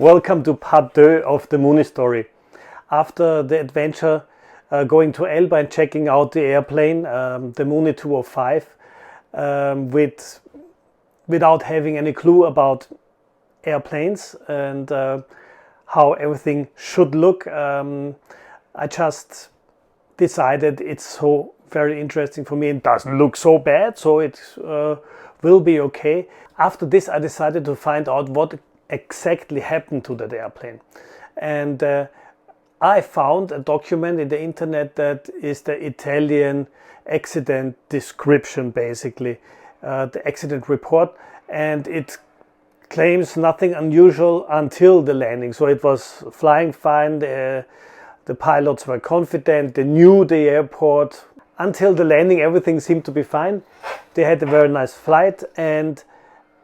Welcome to part 2 of the Mooney story. After the adventure going to Elba and checking out the airplane, the Mooney 205, without having any clue about airplanes and how everything should look, I just decided it's so very interesting for me. It doesn't look so bad, so it will be okay. After this, I decided to find out what exactly happened to that airplane, and I found a document in the internet that is the Italian accident description, basically the accident report, and it claims nothing unusual until the landing. So it was flying fine, the pilots were confident, they knew the airport. Until the landing, everything seemed to be fine. They had a very nice flight, and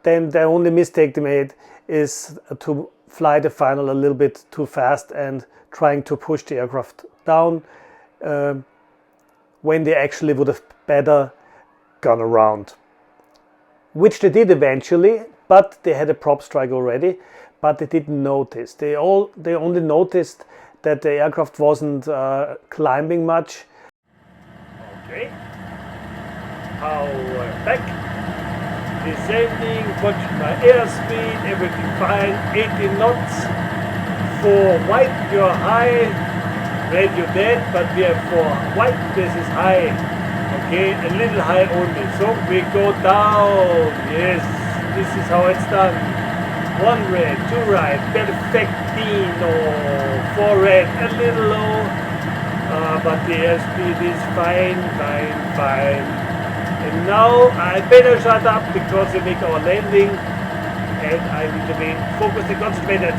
then the only mistake they made is to fly the final a little bit too fast and trying to push the aircraft down when they actually would have better gone around, which they did eventually, but they had a prop strike already, but they didn't notice. They only noticed that the aircraft wasn't climbing much. Okay, power back. Descending, watching my airspeed, everything fine, 80 knots. For white you're high, red you're dead, but we have for white this is high. Okay, a little high only. So we go down. Yes, this is how it's done. 1 red, 2 right, perfectino. 4 red, a little low, but the airspeed is fine, fine. And now I better shut up because we make our landing and I need to be focused and concentrated.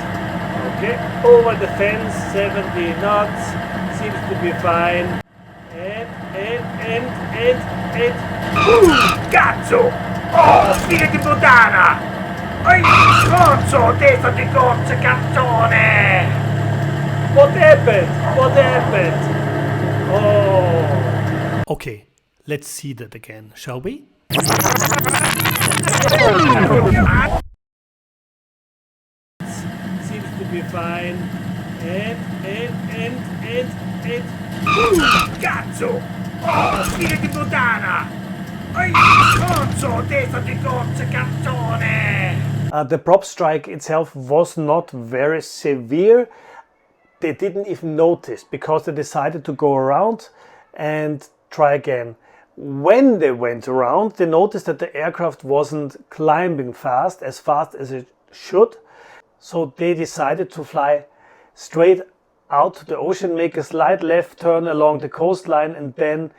Okay, over the fence, 70 knots, seems to be fine. And cazzo! Oh, figa di puttana! Ehi, stronzo, testa di cozze, cazzone! What happened? Oh! Okay, let's see that again, shall we? Seems to be fine. And cazzo! Oh, figa di puttana! Ehi, stronzo, testa di cozze, cazzone! The prop strike itself was not very severe. They didn't even notice because they decided to go around and try again. When they went around, they noticed that the aircraft wasn't climbing fast as it should. So they decided to fly straight out to the ocean, make a slight left turn along the coastline, and then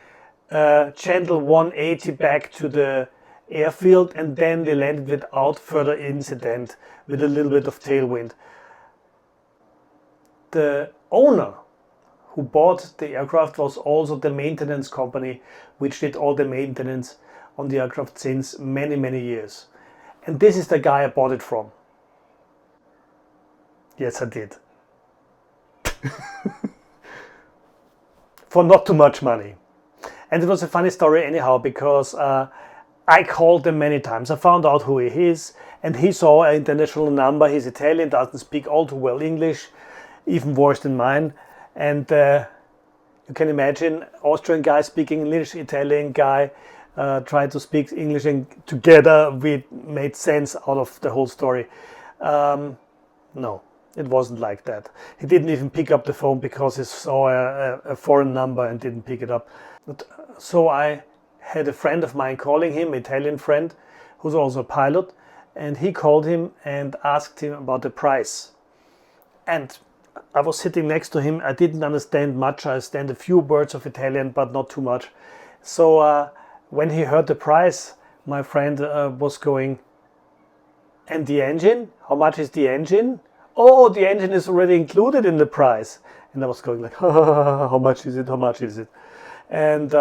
gentle 180 back to the airfield, and then they landed without further incident with a little bit of tailwind. The owner who bought the aircraft was also the maintenance company which did all the maintenance on the aircraft since many years. And this is the guy I bought it from. Yes, I did. For not too much money. And it was a funny story anyhow, because I called him many times. I found out who he is, and he saw an international number. He's Italian, doesn't speak all too well English, even worse than mine. And you can imagine, Austrian guy speaking English, Italian guy tried to speak English, and together we made sense out of the whole story. No, it wasn't like that. He didn't even pick up the phone because he saw a foreign number and didn't pick it up. So I had a friend of mine calling him, Italian friend, who's also a pilot, and he called him and asked him about the price. And I was sitting next to him. I didn't understand much. I understand a few words of Italian, but not too much. So when he heard the price, my friend was going, and the engine? How much is the engine? Oh, the engine is already included in the price. And I was going like, how much is it? And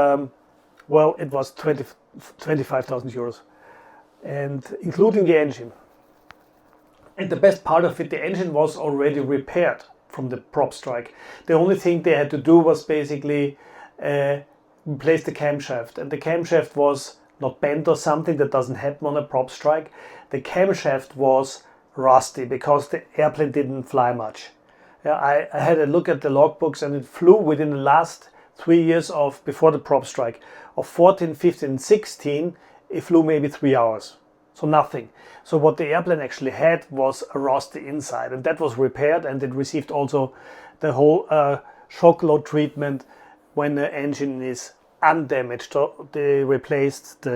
well, it was 25,000 euros, and including the engine. And the best part of it, the engine was already repaired from the prop strike. The only thing they had to do was basically replace the camshaft, and the camshaft was not bent or something. That doesn't happen on a prop strike. The camshaft was rusty because the airplane didn't fly much. I had a look at the logbooks, and it flew within the last 3 years of before the prop strike of 14, 15, and 16. It flew maybe 3 hours, so nothing. So what the airplane actually had was a rusty inside, and that was repaired, and it received also the whole shock load treatment when the engine is undamaged. So they replaced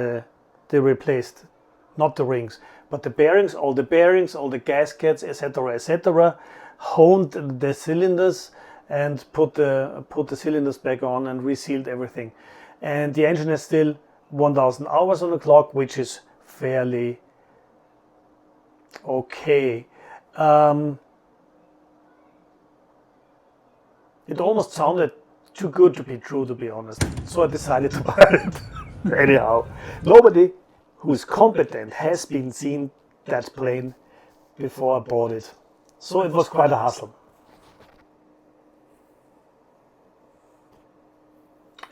not the rings, but the bearings, all the gaskets, etc., etc. Honed the cylinders and put the cylinders back on and resealed everything. And the engine has still 1,000 hours on the clock, which is fairly okay. It almost sounded too good to be true, to be honest. So I decided to buy it. Anyhow, nobody who is competent has been seen that plane before I bought it. So it was quite a hassle.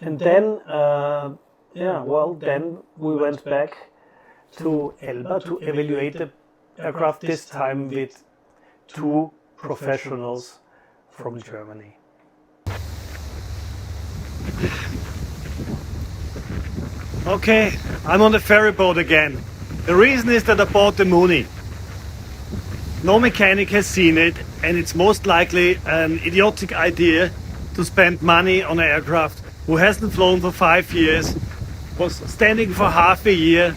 And then, then we went back to Elba to evaluate the aircraft, this time with 2 professionals from Germany. Okay, I'm on the ferry boat again. The reason is that I bought the Mooney. No mechanic has seen it, and it's most likely an idiotic idea to spend money on an aircraft who hasn't flown for 5 years, was standing for half a year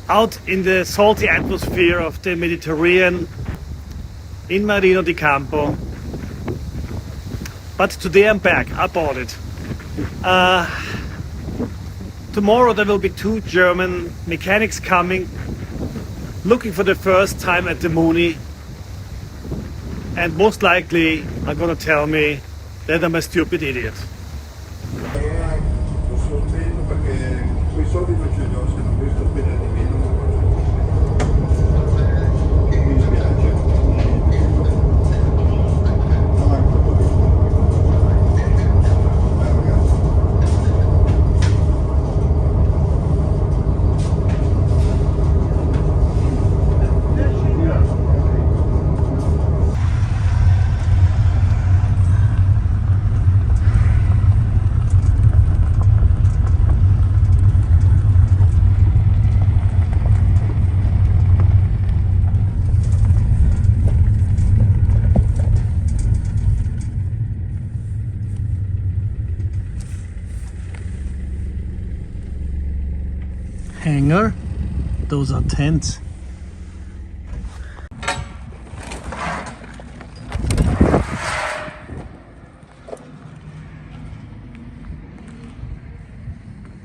out in the salty atmosphere of the Mediterranean in Marino di Campo. But today I'm back. I bought it. Tomorrow there will be 2 German mechanics coming, looking for the first time at the Mooney, and most likely are gonna tell me that I'm a stupid idiot. Hangar, those are tents.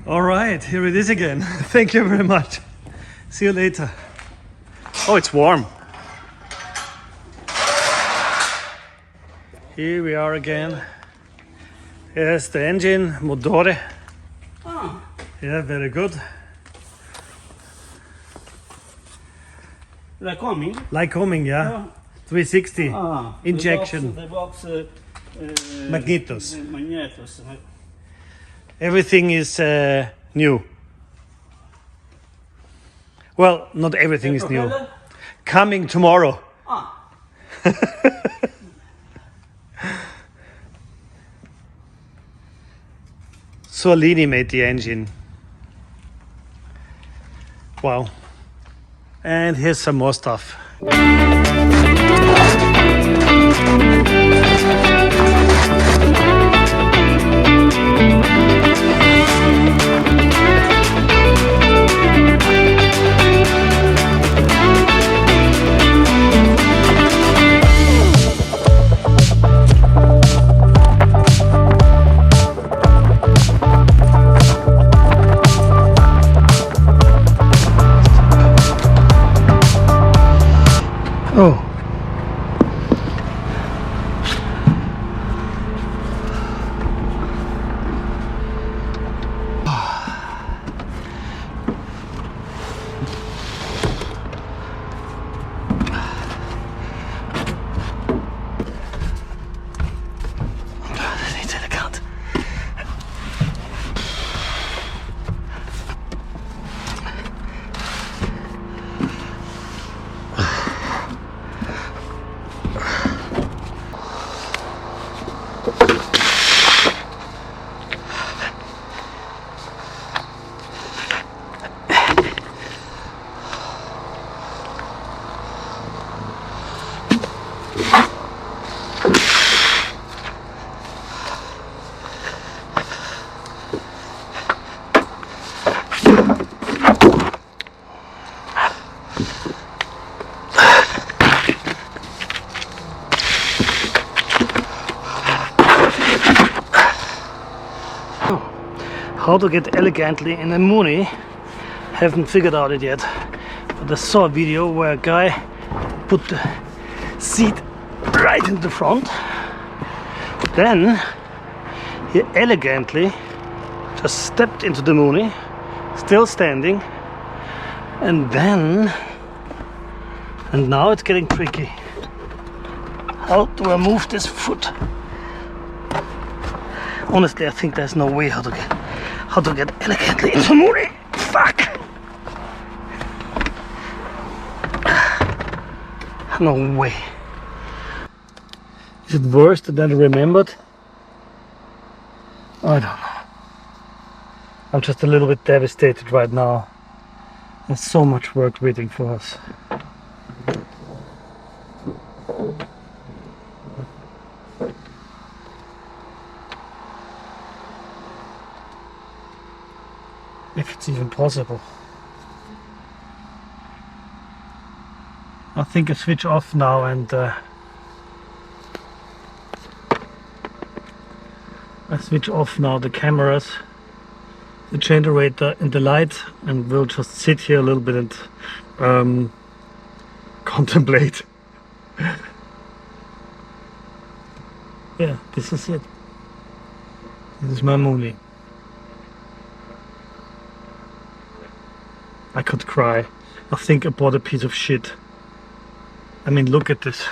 All right, here it is again. Thank you very much. See you later. Oh, it's warm. Here we are again. Here's the engine, motore. Ah, Yeah, very good. like coming? Like homing, yeah. Ah. 360 Ah, injection. The box, Magnetos. Magnetos. Everything is new. Well, not everything is new. Propeller? Coming tomorrow. Ah, Solini made the engine. Wow. And here's some more stuff. How to get elegantly in a Mooney, haven't figured out it yet, but I saw a video where a guy put the seat right in the front, then he elegantly just stepped into the Mooney, still standing, and now it's getting tricky. How do I move this foot? Honestly, I think there's no way how to get elegantly into Mooney. Fuck! No way. Is it worse than I remembered? I don't know. I'm just a little bit devastated right now. There's so much work waiting for us. If it's even possible. I think I switch off now and I switch off now the cameras, the generator and the light, and we'll just sit here a little bit and contemplate. Yeah, this is it. This is my Mooney. I could cry. I think I bought a piece of shit. I mean, look at this.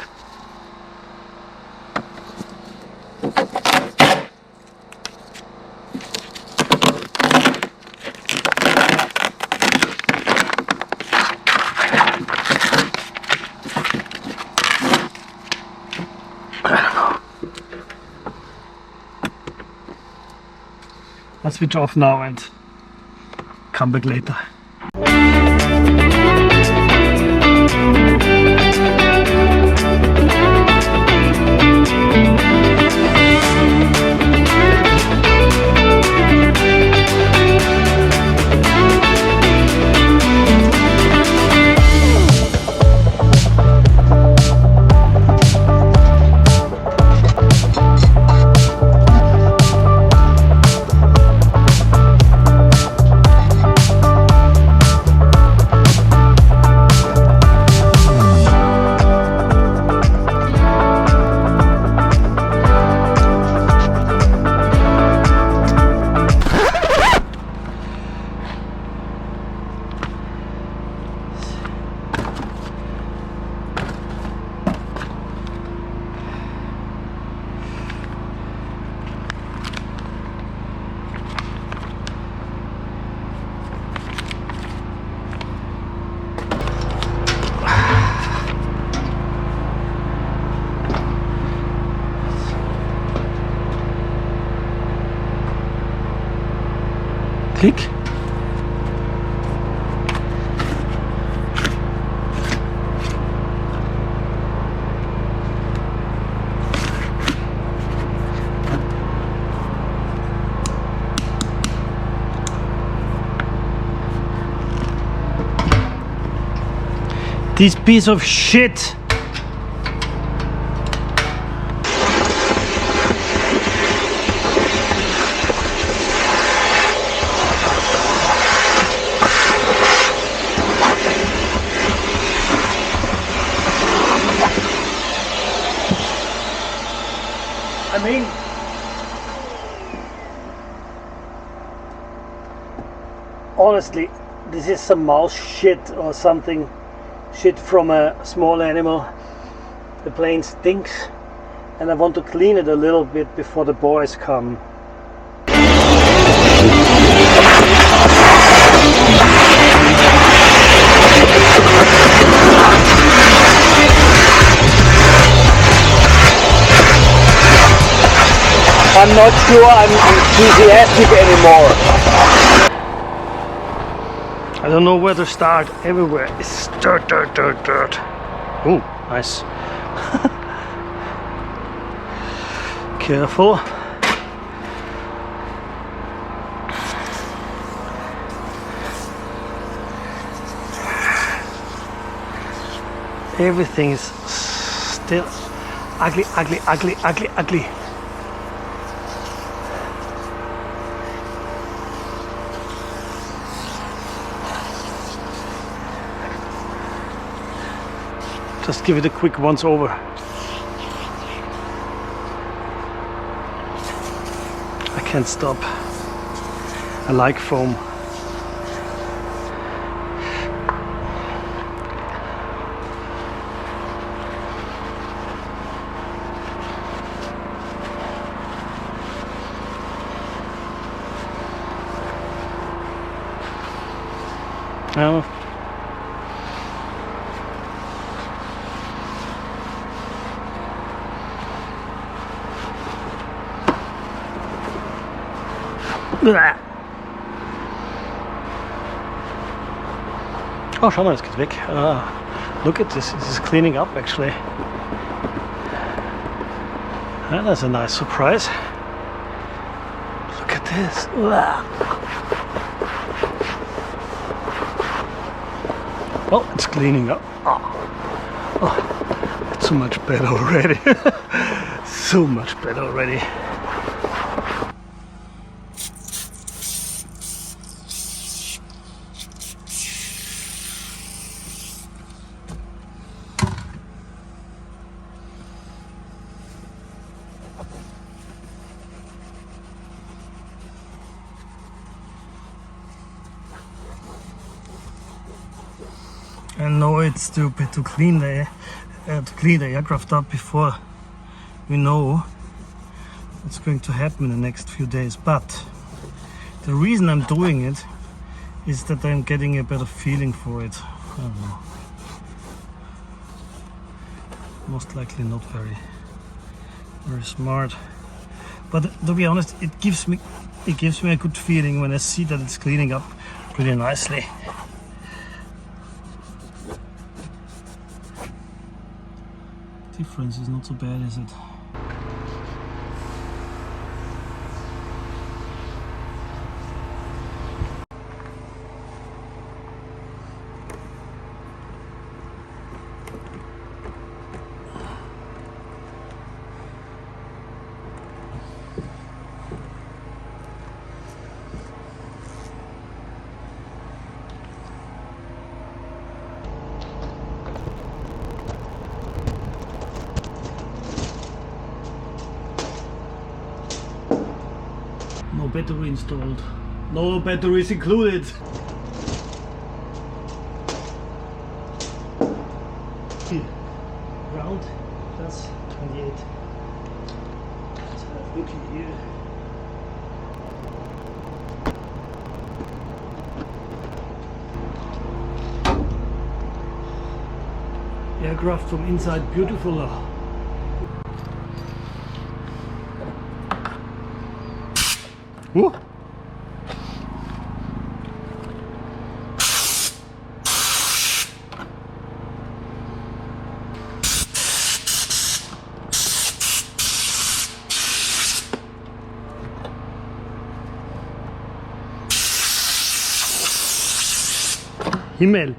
I don't know. I'll switch off now and come back later. Click. This piece of shit. I mean, honestly, this is some mouse shit or something. Shit from a small animal. The plane stinks and I want to clean it a little bit before the boys come. I'm not sure I'm enthusiastic anymore. I don't know where to start. Everywhere is dirt, dirt, dirt, dirt. Ooh, nice. Careful. Everything is still ugly, ugly, ugly, ugly, ugly. Just give it a quick once over. I can't stop. I like foam. Oh. Blah. Oh, schau mal, es geht weg. Ah, look at this, this is cleaning up actually. Ah, that's a nice surprise. Look at this. Blah. Oh, it's cleaning up. Oh, it's so much better already. So much better already. I know it's stupid to clean the aircraft up before we know what's going to happen in the next few days, but the reason I'm doing it is that I'm getting a better feeling for it. I don't know. Most likely not very smart, but to be honest, it gives me a good feeling when I see that it's cleaning up pretty nicely. Difference is not so bad, is it? No battery installed. No batteries included. Ground plus 28. Let's have a look here. Aircraft from inside beautiful. Woo. Himmel.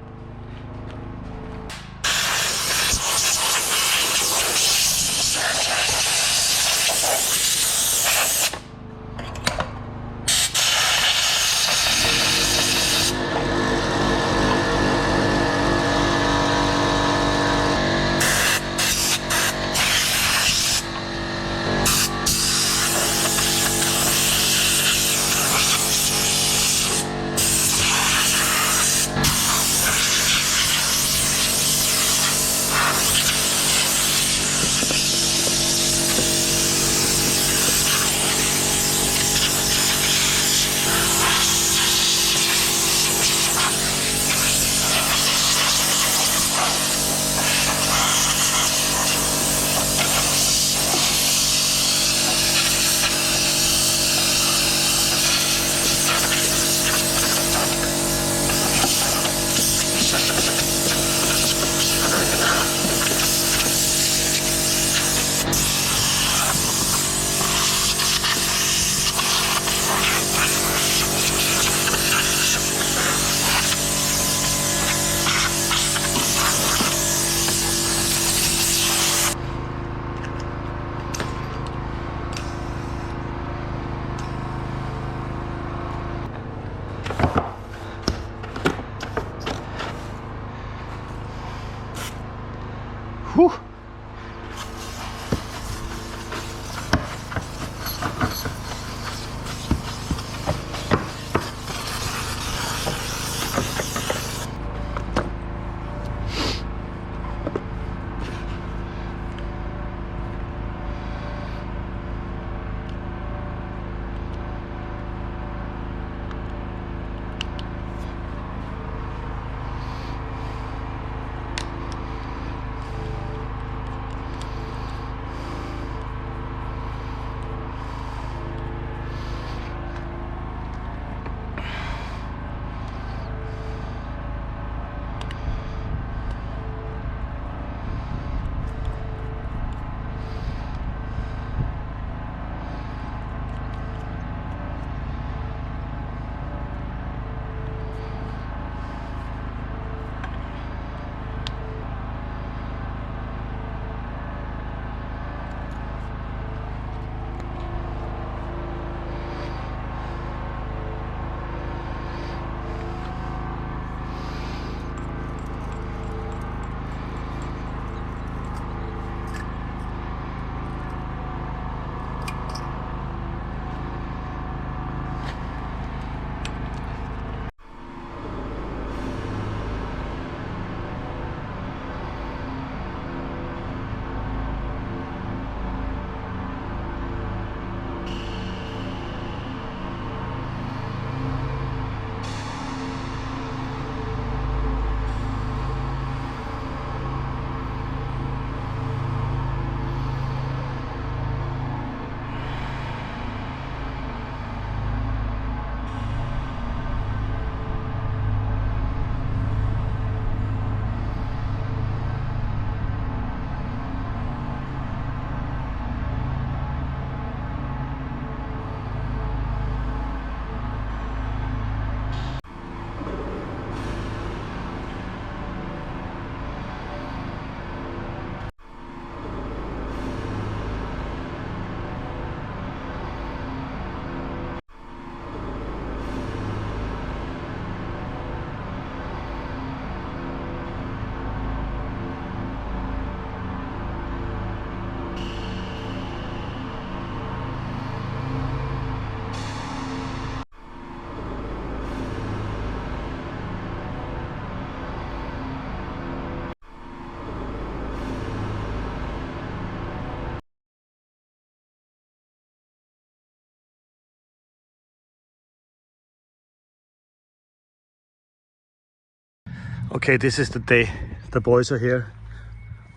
Okay, this is the day. The boys are here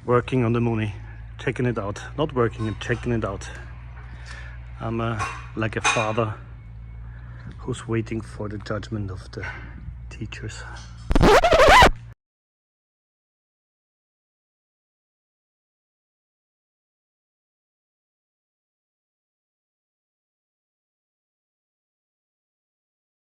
working on the Mooney, checking it out. Not working, checking it out. I'm like a father who's waiting for the judgment of the teachers.